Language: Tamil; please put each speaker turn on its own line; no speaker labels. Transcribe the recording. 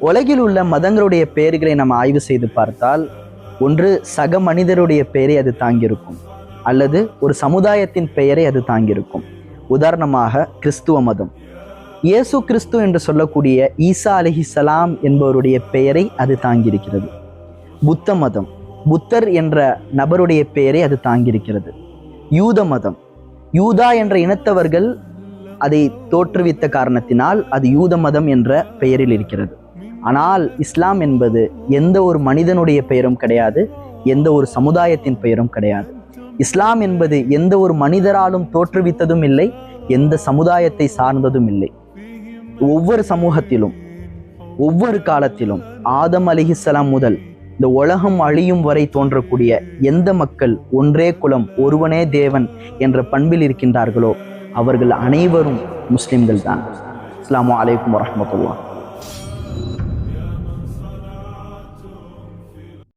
உலகில் உள்ள மதங்களுடைய பெயர்களை நம்ம ஆய்வு செய்து பார்த்தால், ஒன்று சக மனிதருடைய பெயரை அது தாங்கியிருக்கும், அல்லது ஒரு சமுதாயத்தின் பெயரை அது தாங்கியிருக்கும். உதாரணமாக கிறிஸ்துவ மதம், இயேசு கிறிஸ்து என்று சொல்லக்கூடிய ஈசா அலைஹிஸ்ஸலாம் என்பவருடைய பெயரை அது தாங்கியிருக்கிறது. புத்த மதம், புத்தர் என்ற நபருடைய பெயரை அது தாங்கியிருக்கிறது. யூத மதம், யூதா என்ற இனத்தவர்கள் அதை தோற்றுவித்த காரணத்தினால் அது யூத மதம் என்ற பெயரில் இருக்கிறது. ஆனால் இஸ்லாம் என்பது எந்த ஒரு மனிதனுடைய பெயரும் கிடையாது, எந்த ஒரு சமுதாயத்தின் பெயரும் கிடையாது. இஸ்லாம் என்பது எந்த ஒரு மனிதராலும் தோற்றுவித்ததும் இல்லை, எந்த சமுதாயத்தை சார்ந்ததும் இல்லை. ஒவ்வொரு சமூகத்திலும் ஒவ்வொரு காலத்திலும் ஆதம் அலைஹிஸ்ஸலாம் முதல் இந்த உலகம் அழியும் வரை தோன்றக்கூடிய எந்த மக்கள் ஒன்றே குலம் ஒருவனே தேவன் என்ற பண்பில் இருக்கின்றார்களோ அவர்கள் அனைவரும் முஸ்லிம்கள் தான். அஸ்ஸலாமு அலைக்கும் வரஹ்மத்துல்லாஹ்.